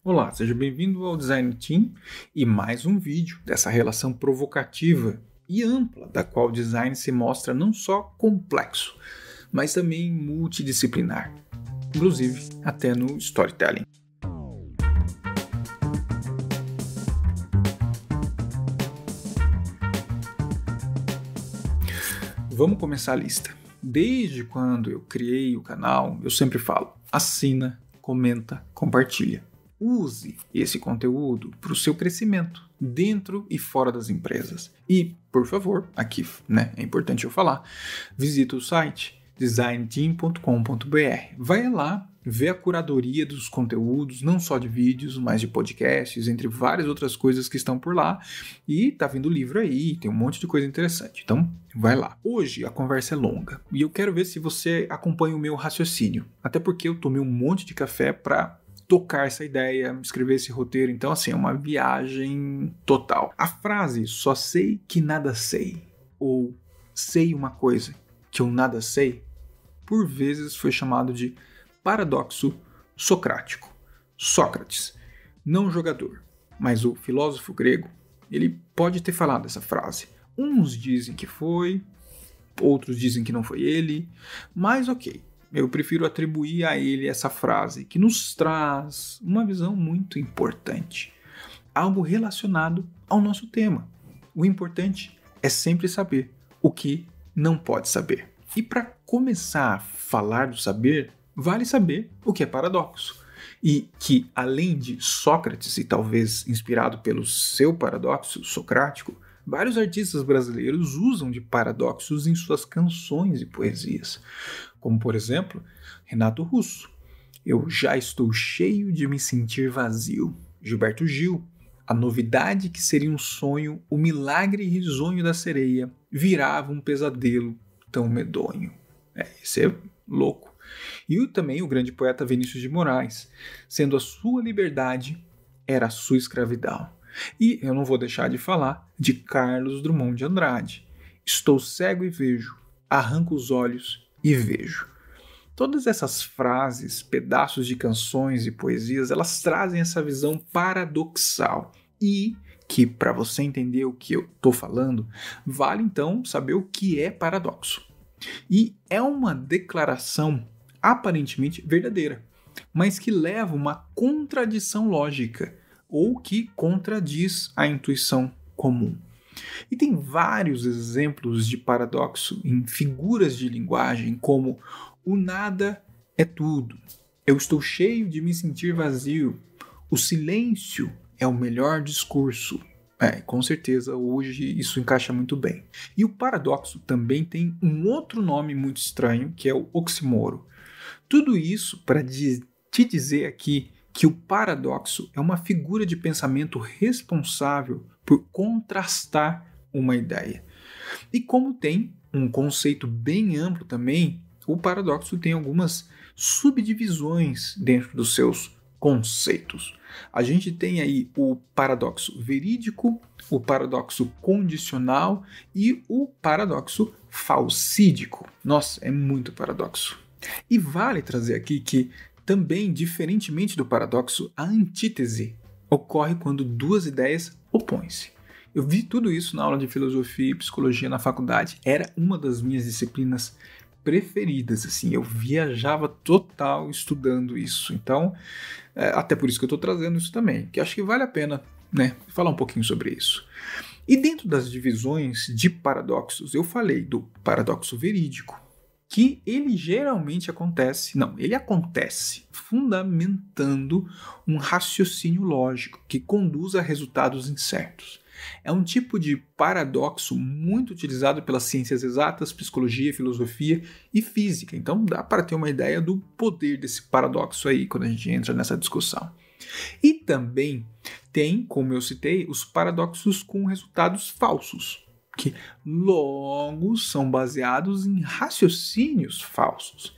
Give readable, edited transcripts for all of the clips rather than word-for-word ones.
Olá, seja bem-vindo ao Design Team e mais um vídeo dessa relação provocativa e ampla da qual o design se mostra não só complexo, mas também multidisciplinar, inclusive até no storytelling. Vamos começar a lista. Desde quando eu criei o canal, eu sempre falo: assina, comenta, compartilha. Use esse conteúdo para o seu crescimento, dentro e fora das empresas. E, por favor, aqui, é importante eu falar, visita o site designteam.com.br. Vai lá ver a curadoria dos conteúdos, não só de vídeos, mas de podcasts, entre várias outras coisas que estão por lá. E tá vindo livro aí, tem um monte de coisa interessante. Então, vai lá. Hoje a conversa é longa e eu quero ver se você acompanha o meu raciocínio. Até porque eu tomei um monte de café para tocar essa ideia, escrever esse roteiro. Então, assim, é uma viagem total. A frase "só sei que nada sei" ou "sei uma coisa que eu nada sei", por vezes foi chamado de paradoxo socrático. Sócrates, não jogador, mas o filósofo grego, ele pode ter falado essa frase. Uns dizem que foi, outros dizem que não foi ele, mas ok. Eu prefiro atribuir a ele essa frase, que nos traz uma visão muito importante. Algo relacionado ao nosso tema. O importante é sempre saber o que não pode saber. E para começar a falar do saber, vale saber o que é paradoxo. E que, além de Sócrates, e talvez inspirado pelo seu paradoxo socrático, vários artistas brasileiros usam de paradoxos em suas canções e poesias. Como, por exemplo, Renato Russo, "Eu já estou cheio de me sentir vazio". Gilberto Gil, "A novidade que seria um sonho, o milagre risonho da sereia, virava um pesadelo tão medonho". Esse é louco. E também o grande poeta Vinícius de Moraes, "Sendo a sua liberdade, era a sua escravidão". E eu não vou deixar de falar de Carlos Drummond de Andrade, "Estou cego e vejo, arranco os olhos e vejo". Todas essas frases, pedaços de canções e poesias, elas trazem essa visão paradoxal e que, para você entender o que eu estou falando, vale então saber o que é paradoxo. E é uma declaração aparentemente verdadeira, mas que leva uma contradição lógica ou que contradiz a intuição comum. E tem vários exemplos de paradoxo em figuras de linguagem, como "o nada é tudo", "eu estou cheio de me sentir vazio", "o silêncio é o melhor discurso". Com certeza, hoje isso encaixa muito bem. E o paradoxo também tem um outro nome muito estranho, que é o oxímoro. Tudo isso para te dizer aqui que o paradoxo é uma figura de pensamento responsável por contrastar uma ideia. E como tem um conceito bem amplo também, o paradoxo tem algumas subdivisões dentro dos seus conceitos. A gente tem aí o paradoxo verídico, o paradoxo condicional e o paradoxo falsídico. Nossa, é muito paradoxo. E vale trazer aqui que também, diferentemente do paradoxo, a antítese ocorre quando duas ideias opõem-se. Eu vi tudo isso na aula de filosofia e psicologia na faculdade. Era uma das minhas disciplinas preferidas, assim, eu viajava total estudando isso. Então, até por isso que eu estou trazendo isso também, que acho que vale a pena, falar um pouquinho sobre isso. E dentro das divisões de paradoxos, eu falei do paradoxo verídico, que ele geralmente ele acontece fundamentando um raciocínio lógico que conduz a resultados incertos. É um tipo de paradoxo muito utilizado pelas ciências exatas, psicologia, filosofia e física. Então dá para ter uma ideia do poder desse paradoxo aí quando a gente entra nessa discussão. E também tem, como eu citei, os paradoxos com resultados falsos, que logo são baseados em raciocínios falsos.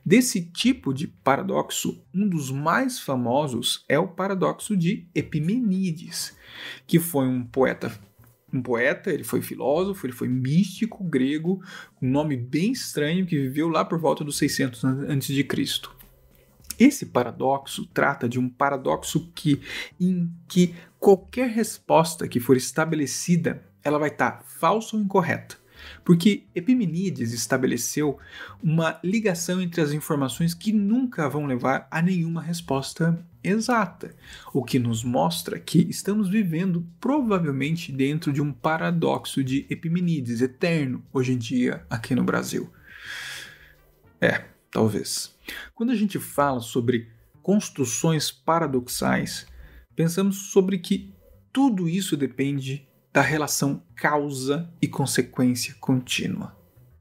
Desse tipo de paradoxo, um dos mais famosos é o paradoxo de Epimenides, que foi um poeta, ele foi filósofo, ele foi místico grego, com um nome bem estranho, que viveu lá por volta dos 600 a.C. Esse paradoxo trata de um paradoxo em que qualquer resposta que for estabelecida, ela vai estar falsa ou incorreta. Porque Epimenides estabeleceu uma ligação entre as informações que nunca vão levar a nenhuma resposta exata, o que nos mostra que estamos vivendo provavelmente dentro de um paradoxo de Epimenides eterno hoje em dia aqui no Brasil. Talvez. Quando a gente fala sobre construções paradoxais, pensamos sobre que tudo isso depende da relação causa e consequência contínua.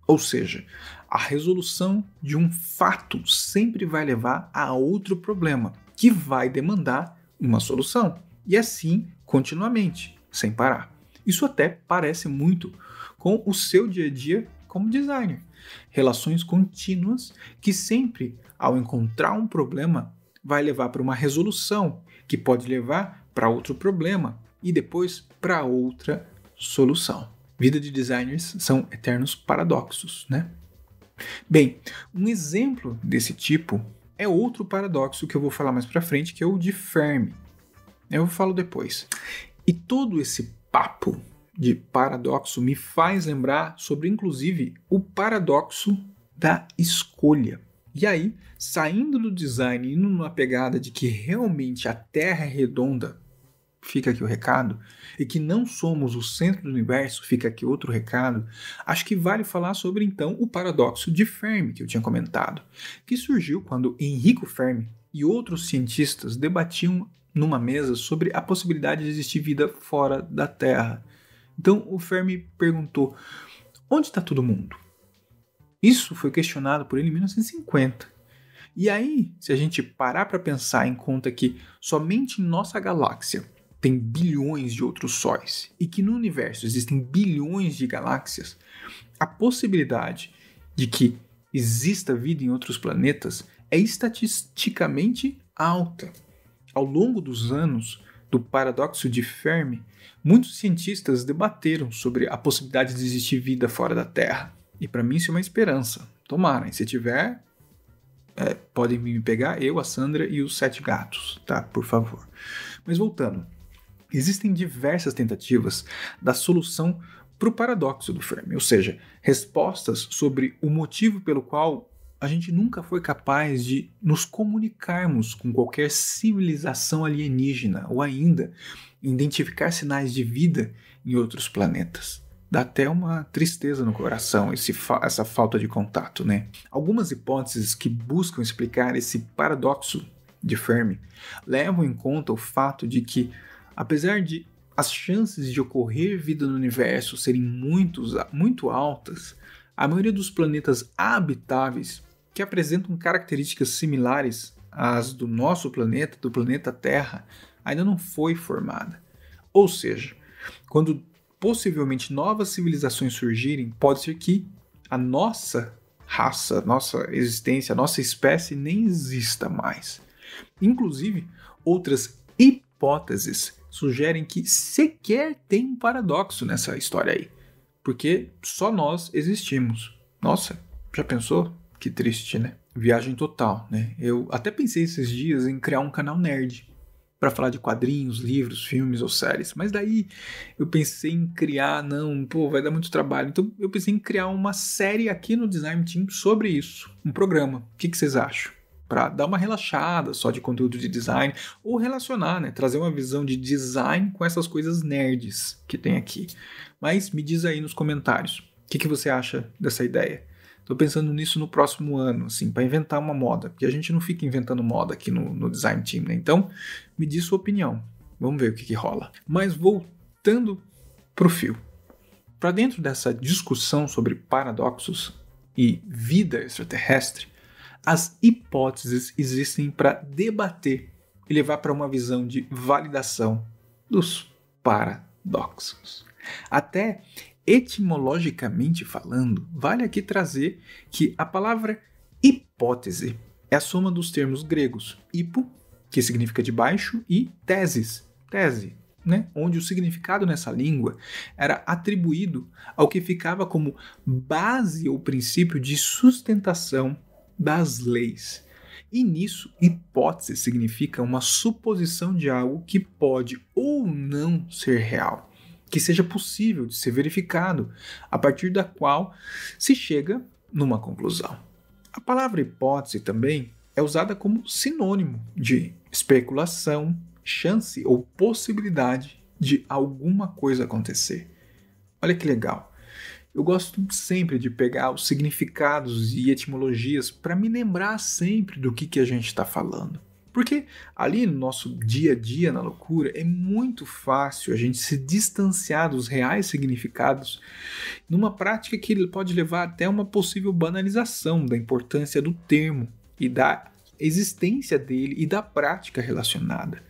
Ou seja, a resolução de um fato sempre vai levar a outro problema, que vai demandar uma solução. E assim, continuamente, sem parar. Isso até parece muito com o seu dia a dia como designer. Relações contínuas que sempre, ao encontrar um problema, vai levar para uma resolução, que pode levar para outro problema e depois para outra solução. Vida de designers são eternos paradoxos, né? Bem, um exemplo desse tipo é outro paradoxo que eu vou falar mais para frente, que é o de Fermi. Eu falo depois. E todo esse papo de paradoxo me faz lembrar sobre, inclusive, o paradoxo da escolha. E aí, saindo do design e indo numa pegada de que realmente a Terra é redonda, fica aqui o recado, e que não somos o centro do universo, fica aqui outro recado, acho que vale falar sobre, então, o paradoxo de Fermi, que eu tinha comentado, que surgiu quando Enrico Fermi e outros cientistas debatiam numa mesa sobre a possibilidade de existir vida fora da Terra. Então, o Fermi perguntou, onde está todo mundo? Isso foi questionado por ele em 1950. E aí, se a gente parar para pensar em conta que somente em nossa galáxia tem bilhões de outros sóis e que no universo existem bilhões de galáxias, a possibilidade de que exista vida em outros planetas é estatisticamente alta. Ao longo dos anos do paradoxo de Fermi, muitos cientistas debateram sobre a possibilidade de existir vida fora da Terra. E para mim isso é uma esperança. Tomara, e se tiver, podem me pegar, eu, a Sandra e os 7 gatos, tá? Por favor. Mas voltando, existem diversas tentativas da solução para o paradoxo do Fermi, ou seja, respostas sobre o motivo pelo qual a gente nunca foi capaz de nos comunicarmos com qualquer civilização alienígena ou ainda identificar sinais de vida em outros planetas. Dá até uma tristeza no coração essa falta de contato, né? Algumas hipóteses que buscam explicar esse paradoxo de Fermi levam em conta o fato de que, apesar de as chances de ocorrer vida no universo serem muito altas, a maioria dos planetas habitáveis que apresentam características similares às do nosso planeta, do planeta Terra, ainda não foi formada. Ou seja, quando possivelmente novas civilizações surgirem, pode ser que a nossa raça, nossa existência, a nossa espécie nem exista mais. Inclusive, outras hipóteses sugerem que sequer tem um paradoxo nessa história aí, porque só nós existimos. Nossa, já pensou? Que triste, né? Viagem total, né? Eu até pensei esses dias em criar um canal nerd para falar de quadrinhos, livros, filmes ou séries, mas daí eu pensei em criar, vai dar muito trabalho, então eu pensei em criar uma série aqui no Design Team sobre isso, um programa. O que vocês acham? Para dar uma relaxada só de conteúdo de design ou relacionar, né? Trazer uma visão de design com essas coisas nerds que tem aqui. Mas me diz aí nos comentários, o que você acha dessa ideia? Estou pensando nisso no próximo ano, assim, para inventar uma moda, porque a gente não fica inventando moda aqui no Design Team, né? Então, me diz sua opinião. Vamos ver o que rola. Mas voltando pro fio. Para dentro dessa discussão sobre paradoxos e vida extraterrestre, as hipóteses existem para debater e levar para uma visão de validação dos paradoxos. Até etimologicamente falando, vale aqui trazer que a palavra hipótese é a soma dos termos gregos hipo, que significa de baixo, e tesis, tese, né? Onde o significado nessa língua era atribuído ao que ficava como base ou princípio de sustentação das leis. E nisso, hipótese significa uma suposição de algo que pode ou não ser real, que seja possível de ser verificado, a partir da qual se chega numa conclusão. A palavra hipótese também é usada como sinônimo de especulação, chance ou possibilidade de alguma coisa acontecer. Olha que legal. Eu gosto sempre de pegar os significados e etimologias para me lembrar sempre do que a gente está falando. Porque ali no nosso dia a dia, na loucura, é muito fácil a gente se distanciar dos reais significados numa prática que pode levar até uma possível banalização da importância do termo e da existência dele e da prática relacionada.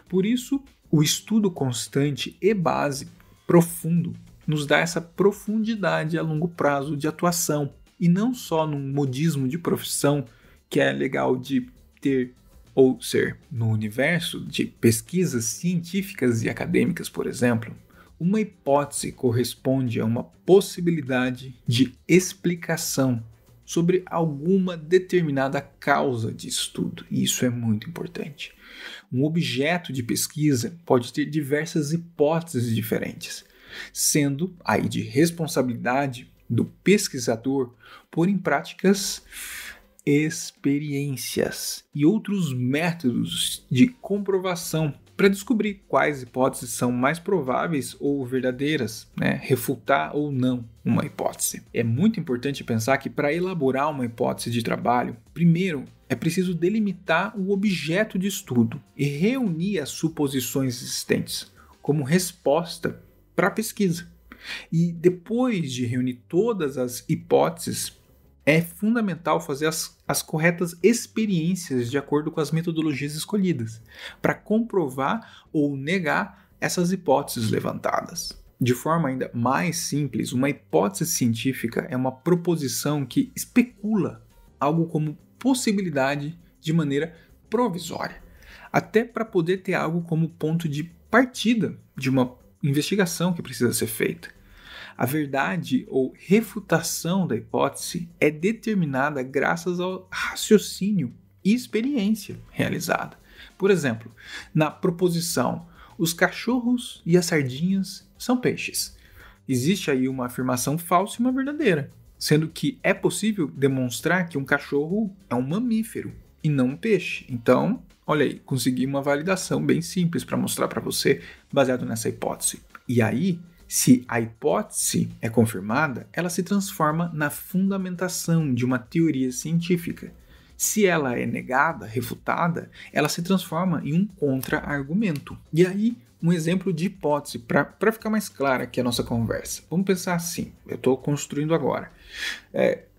Por isso, o estudo constante e base profundo nos dá essa profundidade a longo prazo de atuação, e não só num modismo de profissão que é legal de ter ou ser. No universo de pesquisas científicas e acadêmicas, por exemplo, uma hipótese corresponde a uma possibilidade de explicação sobre alguma determinada causa de estudo, e isso é muito importante. Um objeto de pesquisa pode ter diversas hipóteses diferentes, sendo aí de responsabilidade do pesquisador pôr em práticas experiências e outros métodos de comprovação para descobrir quais hipóteses são mais prováveis ou verdadeiras, refutar ou não uma hipótese. É muito importante pensar que para elaborar uma hipótese de trabalho, primeiro é preciso delimitar o objeto de estudo e reunir as suposições existentes como resposta para a pesquisa. E depois de reunir todas as hipóteses, é fundamental fazer as corretas experiências de acordo com as metodologias escolhidas, para comprovar ou negar essas hipóteses levantadas. De forma ainda mais simples, uma hipótese científica é uma proposição que especula algo como possibilidade de maneira provisória, até para poder ter algo como ponto de partida de uma investigação que precisa ser feita. A verdade ou refutação da hipótese é determinada graças ao raciocínio e experiência realizada. Por exemplo, na proposição, os cachorros e as sardinhas são peixes. Existe aí uma afirmação falsa e uma verdadeira, sendo que é possível demonstrar que um cachorro é um mamífero e não um peixe. Então, olha aí, consegui uma validação bem simples para mostrar para você, baseado nessa hipótese. E aí, se a hipótese é confirmada, ela se transforma na fundamentação de uma teoria científica. Se ela é negada, refutada, ela se transforma em um contra-argumento. E aí, um exemplo de hipótese, para ficar mais clara aqui a nossa conversa. Vamos pensar assim, eu estou construindo agora.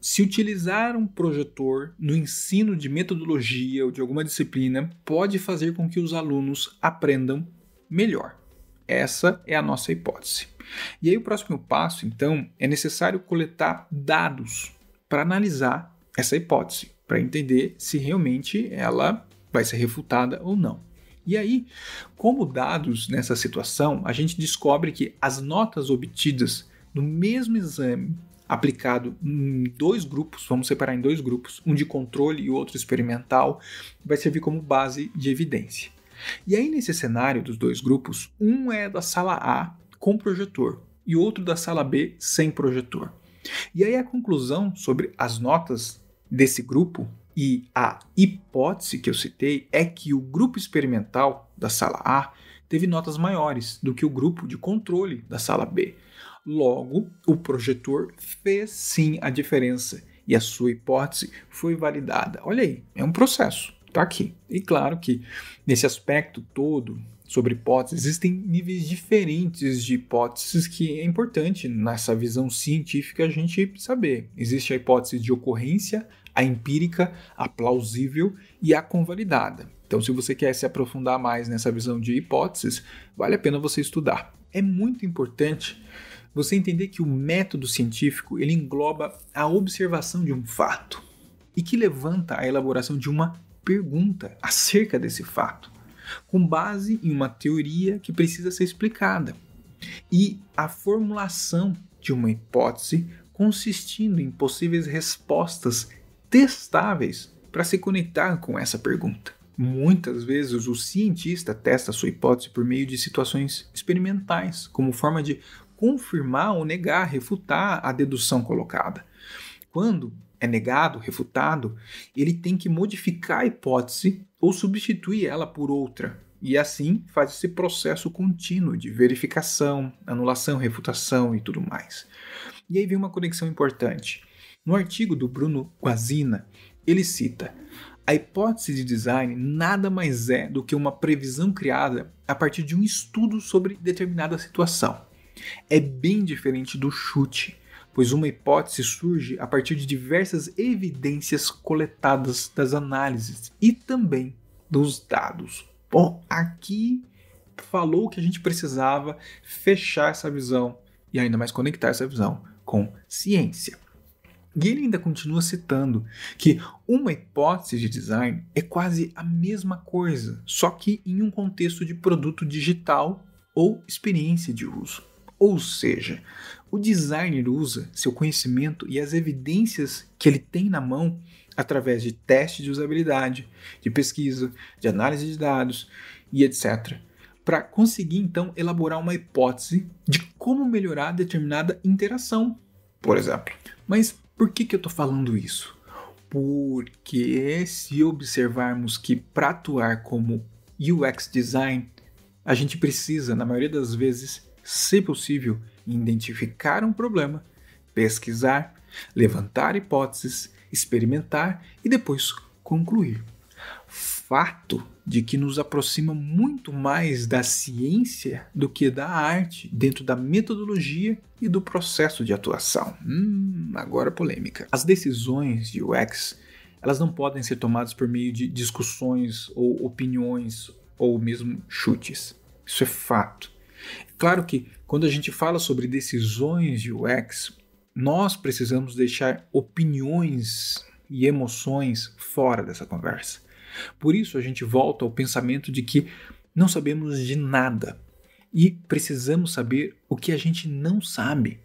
Se utilizar um projetor no ensino de metodologia ou de alguma disciplina, pode fazer com que os alunos aprendam melhor. Essa é a nossa hipótese. E aí o próximo passo, então, é necessário coletar dados para analisar essa hipótese, para entender se realmente ela vai ser refutada ou não. E aí, como dados nessa situação, a gente descobre que as notas obtidas no mesmo exame aplicado em dois grupos, vamos separar em dois grupos, um de controle e o outro experimental, vai servir como base de evidência. E aí, nesse cenário dos dois grupos, um é da sala A com projetor e outro da sala B sem projetor. E aí a conclusão sobre as notas desse grupo e a hipótese que eu citei é que o grupo experimental da sala A teve notas maiores do que o grupo de controle da sala B. Logo, o projetor fez sim a diferença e a sua hipótese foi validada. Olha aí, é um processo. Está aqui. E claro que nesse aspecto todo sobre hipóteses, existem níveis diferentes de hipóteses que é importante nessa visão científica a gente saber. Existe a hipótese de ocorrência, a empírica, a plausível e a convalidada. Então, se você quer se aprofundar mais nessa visão de hipóteses, vale a pena você estudar. É muito importante você entender que o método científico ele engloba a observação de um fato e que levanta a elaboração de uma pergunta acerca desse fato, com base em uma teoria que precisa ser explicada, e a formulação de uma hipótese consistindo em possíveis respostas testáveis para se conectar com essa pergunta. Muitas vezes o cientista testa sua hipótese por meio de situações experimentais, como forma de confirmar ou negar, refutar a dedução colocada. Quando é negado, refutado, ele tem que modificar a hipótese ou substituir ela por outra. E assim faz esse processo contínuo de verificação, anulação, refutação e tudo mais. E aí vem uma conexão importante. No artigo do Bruno Guazina, ele cita: a hipótese de design nada mais é do que uma previsão criada a partir de um estudo sobre determinada situação. É bem diferente do chute, pois uma hipótese surge a partir de diversas evidências coletadas das análises e também dos dados. Bom, aqui falou o que a gente precisava fechar essa visão e ainda mais conectar essa visão com ciência. E ele ainda continua citando que uma hipótese de design é quase a mesma coisa, só que em um contexto de produto digital ou experiência de uso. Ou seja, o designer usa seu conhecimento e as evidências que ele tem na mão através de teste de usabilidade, de pesquisa, de análise de dados e etc., para conseguir então elaborar uma hipótese de como melhorar determinada interação, por exemplo. Mas por que eu estou falando isso? Porque se observarmos que para atuar como UX design, a gente precisa, na maioria das vezes, se possível, identificar um problema, pesquisar, levantar hipóteses, experimentar e depois concluir. Fato de que nos aproxima muito mais da ciência do que da arte dentro da metodologia e do processo de atuação. Agora polêmica. As decisões de UX, elas não podem ser tomadas por meio de discussões ou opiniões ou mesmo chutes. Isso é fato. Claro que quando a gente fala sobre decisões de UX, nós precisamos deixar opiniões e emoções fora dessa conversa. Por isso a gente volta ao pensamento de que não sabemos de nada e precisamos saber o que a gente não sabe.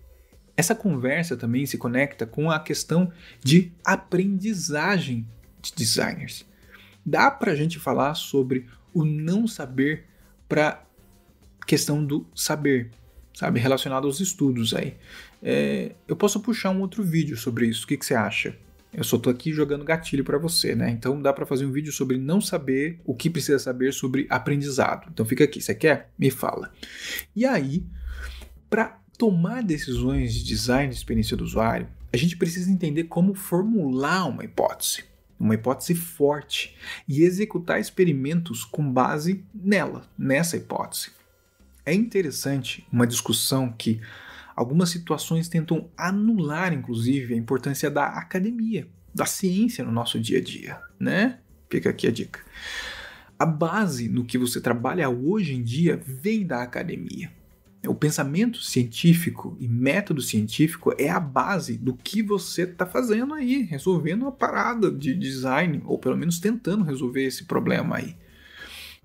Essa conversa também se conecta com a questão de aprendizagem de designers. Dá para a gente falar sobre o não saber para a questão do saber, sabe, relacionado aos estudos aí. Eu posso puxar um outro vídeo sobre isso, o que você acha? Eu só tô aqui jogando gatilho para você, né? Então dá para fazer um vídeo sobre não saber o que precisa saber sobre aprendizado. Então fica aqui, você quer? Me fala. E aí, para tomar decisões de design de experiência do usuário, a gente precisa entender como formular uma hipótese forte, e executar experimentos com base nessa hipótese. É interessante uma discussão que algumas situações tentam anular, inclusive, a importância da academia, da ciência no nosso dia a dia, né? Fica aqui a dica. A base no que você trabalha hoje em dia vem da academia. O pensamento científico e método científico é a base do que você está fazendo aí, resolvendo uma parada de design, ou pelo menos tentando resolver esse problema aí.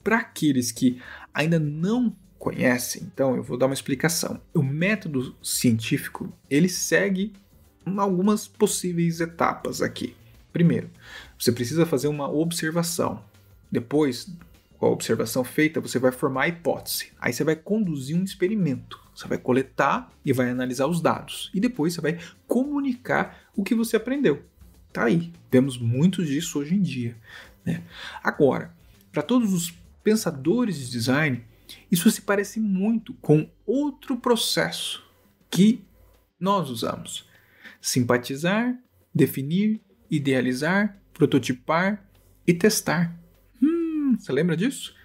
Para aqueles que ainda não conhecem, então eu vou dar uma explicação. O método científico, ele segue algumas possíveis etapas aqui. Primeiro, você precisa fazer uma observação. Depois, com a observação feita, você vai formar a hipótese. Aí você vai conduzir um experimento. Você vai coletar e vai analisar os dados. E depois você vai comunicar o que você aprendeu. Tá aí. Vemos muito disso hoje em dia, né? Agora, para todos os pensadores de design, isso se parece muito com outro processo que nós usamos: simpatizar, definir, idealizar, prototipar e testar. Você lembra disso?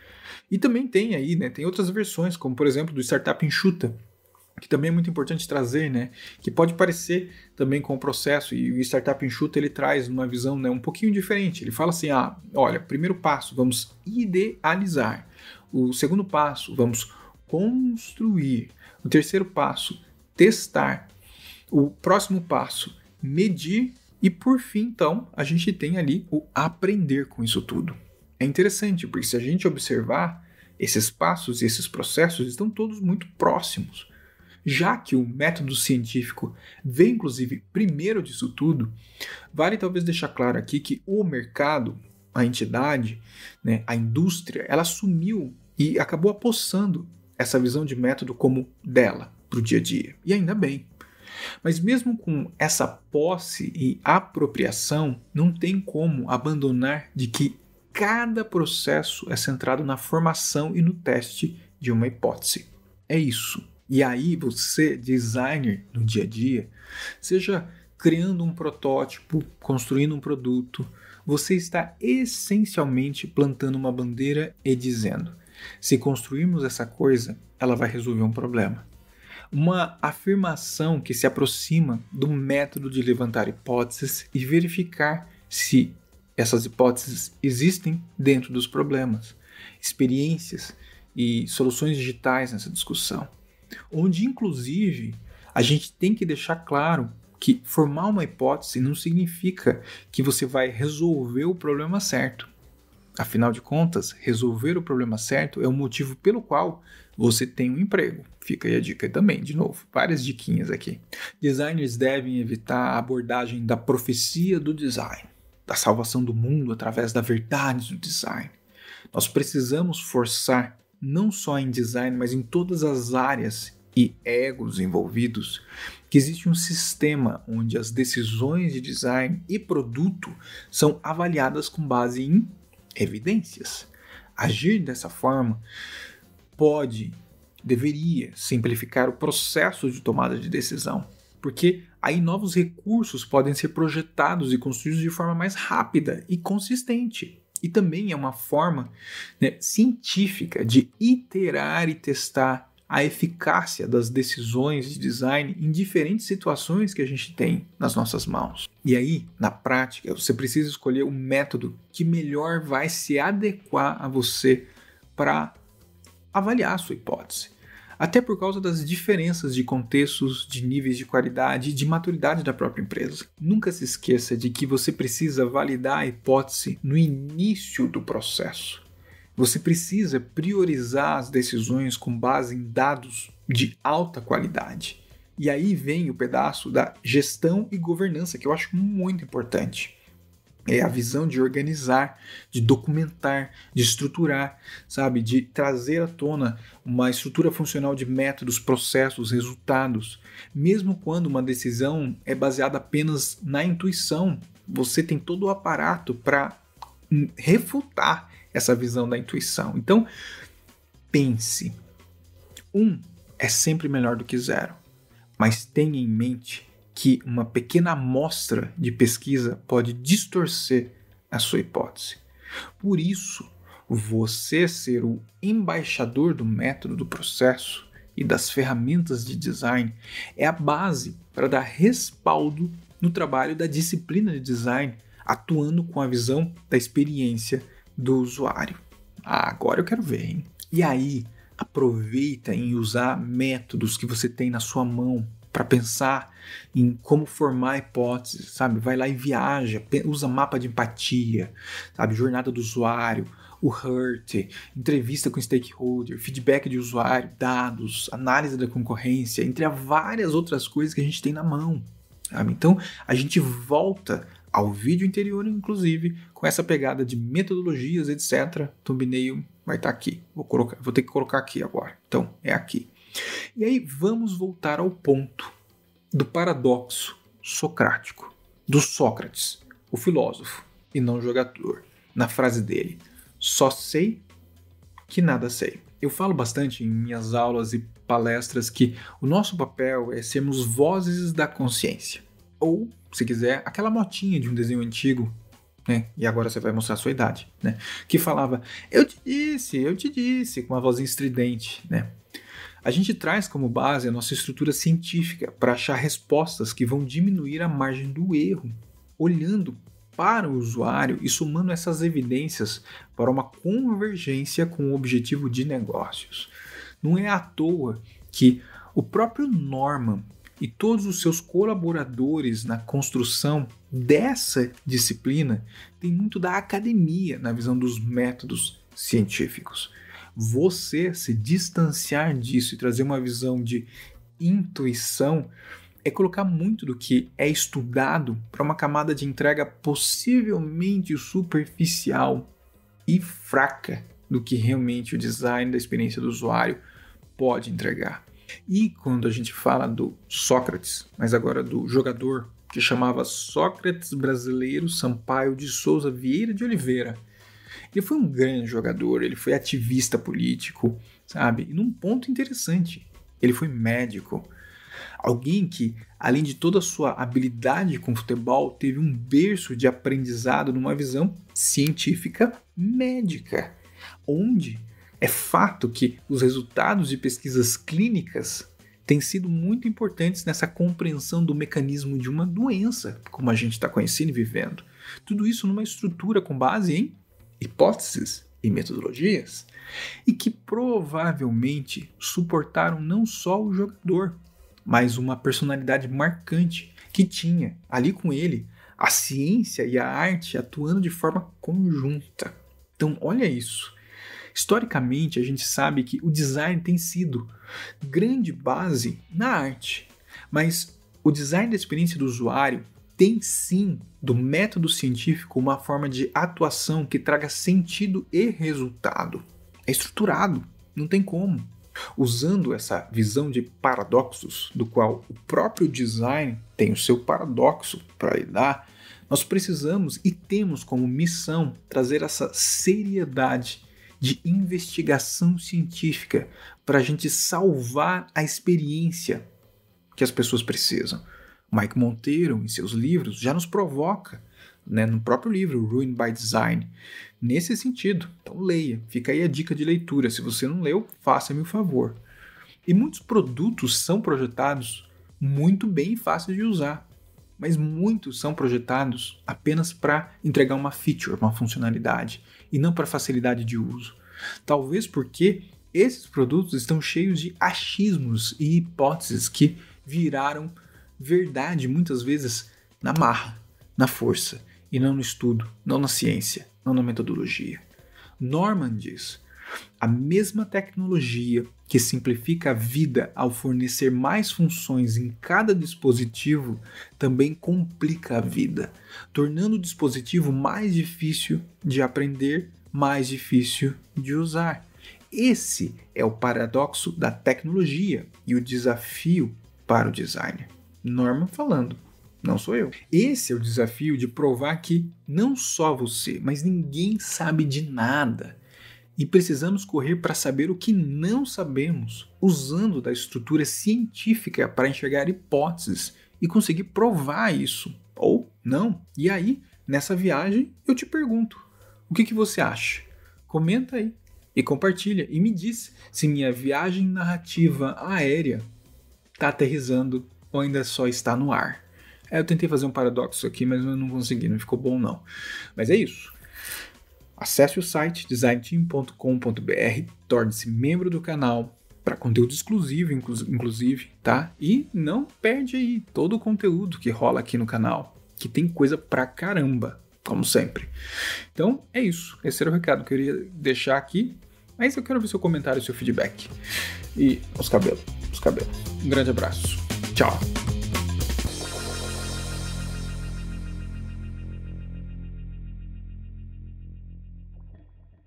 E também tem aí, né? Tem outras versões, como por exemplo do Startup Enxuta, que também é muito importante trazer, né? Que pode parecer também com o processo, e o Startup Enxuta ele traz uma visão, né, um pouquinho diferente. Ele fala assim: olha, primeiro passo, vamos idealizar. O segundo passo, vamos construir. O terceiro passo, testar. O próximo passo, medir. E por fim, então, a gente tem ali o aprender com isso tudo. É interessante, porque se a gente observar, esses passos e esses processos estão todos muito próximos. Já que o método científico vem, inclusive, primeiro disso tudo, vale talvez deixar claro aqui que o mercado, a entidade, né, a indústria, ela assumiu e acabou apossando essa visão de método como dela para o dia a dia. E ainda bem. Mas mesmo com essa posse e apropriação, não tem como abandonar de que cada processo é centrado na formação e no teste de uma hipótese. É isso. E aí você, designer no dia a dia, seja criando um protótipo, construindo um produto, você está essencialmente plantando uma bandeira e dizendo: se construirmos essa coisa, ela vai resolver um problema. Uma afirmação que se aproxima do método de levantar hipóteses e verificar se essas hipóteses existem dentro dos problemas, experiências e soluções digitais nessa discussão, onde inclusive a gente tem que deixar claro que formar uma hipótese não significa que você vai resolver o problema certo. Afinal de contas, resolver o problema certo é o motivo pelo qual você tem um emprego. Fica aí a dica também, de novo, várias diquinhas aqui. Designers devem evitar a abordagem da profecia do design, da salvação do mundo através da verdade do design. Nós precisamos forçar, não só em design, mas em todas as áreas e egos envolvidos, que existe um sistema onde as decisões de design e produto são avaliadas com base em evidências. Agir dessa forma deveria simplificar o processo de tomada de decisão, porque aí novos recursos podem ser projetados e construídos de forma mais rápida e consistente. E também é uma forma, científica de iterar e testar a eficácia das decisões de design em diferentes situações que a gente tem nas nossas mãos. E aí, na prática, você precisa escolher o método que melhor vai se adequar a você para avaliar a sua hipótese. Até por causa das diferenças de contextos, de níveis de qualidade e de maturidade da própria empresa. Nunca se esqueça de que você precisa validar a hipótese no início do processo. Você precisa priorizar as decisões com base em dados de alta qualidade. E aí vem o pedaço da gestão e governança, que eu acho muito importante. É a visão de organizar, de documentar, de estruturar, sabe? De trazer à tona uma estrutura funcional de métodos, processos, resultados. Mesmo quando uma decisão é baseada apenas na intuição, você tem todo o aparato para refutar essa visão da intuição. Então, pense. 1 é sempre melhor do que 0, mas tenha em mente que uma pequena amostra de pesquisa pode distorcer a sua hipótese. Por isso, você ser o embaixador do método, do processo e das ferramentas de design é a base para dar respaldo no trabalho da disciplina de design, atuando com a visão da experiência do usuário. Agora eu quero ver, hein? E aí, aproveita em usar métodos que você tem na sua mão para pensar em como formar hipóteses, sabe? Vai lá e viaja, usa mapa de empatia, sabe? Jornada do usuário, o HURT, entrevista com stakeholder, feedback de usuário, dados, análise da concorrência, entre várias outras coisas que a gente tem na mão, sabe? Então, a gente volta ao vídeo anterior, inclusive, com essa pegada de metodologias, etc. Thumbnail vai estar aqui. Vou ter que colocar aqui agora. Então, é aqui. E aí, vamos voltar ao ponto do paradoxo socrático, do Sócrates, o filósofo e não jogador, na frase dele: só sei que nada sei. Eu falo bastante em minhas aulas e palestras que o nosso papel é sermos vozes da consciência. Ou, se quiser, aquela motinha de um desenho antigo, né? E agora você vai mostrar a sua idade, né? Que falava: eu te disse, com uma vozinha estridente, né? A gente traz como base a nossa estrutura científica para achar respostas que vão diminuir a margem do erro, olhando para o usuário e somando essas evidências para uma convergência com o objetivo de negócios. Não é à toa que o próprio Norman e todos os seus colaboradores na construção dessa disciplina têm muito da academia na visão dos métodos científicos. Você se distanciar disso e trazer uma visão de intuição é colocar muito do que é estudado para uma camada de entrega possivelmente superficial e fraca do que realmente o design da experiência do usuário pode entregar. E quando a gente fala do Sócrates, mas agora do jogador que chamava Sócrates Brasileiro Sampaio de Souza Vieira de Oliveira, ele foi um grande jogador, ele foi ativista político, sabe? E num ponto interessante, ele foi médico. Alguém que, além de toda a sua habilidade com futebol, teve um berço de aprendizado numa visão científica médica, onde é fato que os resultados de pesquisas clínicas têm sido muito importantes nessa compreensão do mecanismo de uma doença, como a gente está conhecendo e vivendo. Tudo isso numa estrutura com base em hipóteses e metodologias, e que provavelmente suportaram não só o jogador, mas uma personalidade marcante que tinha ali com ele a ciência e a arte atuando de forma conjunta. Então, olha isso. Historicamente, a gente sabe que o design tem sido grande base na arte, mas o design da experiência do usuário tem sim, do método científico, uma forma de atuação que traga sentido e resultado. É estruturado, não tem como. Usando essa visão de paradoxos, do qual o próprio design tem o seu paradoxo para lidar, nós precisamos e temos como missão trazer essa seriedade de investigação científica para a gente salvar a experiência que as pessoas precisam. Mike Monteiro, em seus livros, já nos provoca, né, no próprio livro, Ruined by Design, nesse sentido. Então leia, fica aí a dica de leitura. Se você não leu, faça-me o favor. E muitos produtos são projetados muito bem e fáceis de usar, mas muitos são projetados apenas para entregar uma feature, uma funcionalidade, e não para facilidade de uso. Talvez porque esses produtos estão cheios de achismos e hipóteses que viraram verdade muitas vezes na marra, na força, e não no estudo, não na ciência, não na metodologia. Norman diz: a mesma tecnologia que simplifica a vida ao fornecer mais funções em cada dispositivo também complica a vida, tornando o dispositivo mais difícil de aprender, mais difícil de usar. Esse é o paradoxo da tecnologia e o desafio para o designer. Norman falando, não sou eu. Esse é o desafio de provar que não só você, mas ninguém sabe de nada. E precisamos correr para saber o que não sabemos, usando da estrutura científica para enxergar hipóteses e conseguir provar isso, ou não. E aí, nessa viagem, eu te pergunto, o que você acha? Comenta aí e compartilha e me diz se minha viagem narrativa aérea está aterrissando ou ainda só está no ar. Eu tentei fazer um paradoxo aqui, mas eu não consegui, não ficou bom não. Mas é isso. Acesse o site designteam.com.br, torne-se membro do canal para conteúdo exclusivo, inclusive, tá? E não perde aí todo o conteúdo que rola aqui no canal, que tem coisa pra caramba, como sempre. Então é isso. Esse era o recado que eu queria deixar aqui, mas eu quero ver seu comentário e seu feedback. E os cabelos. Um grande abraço. Tchau.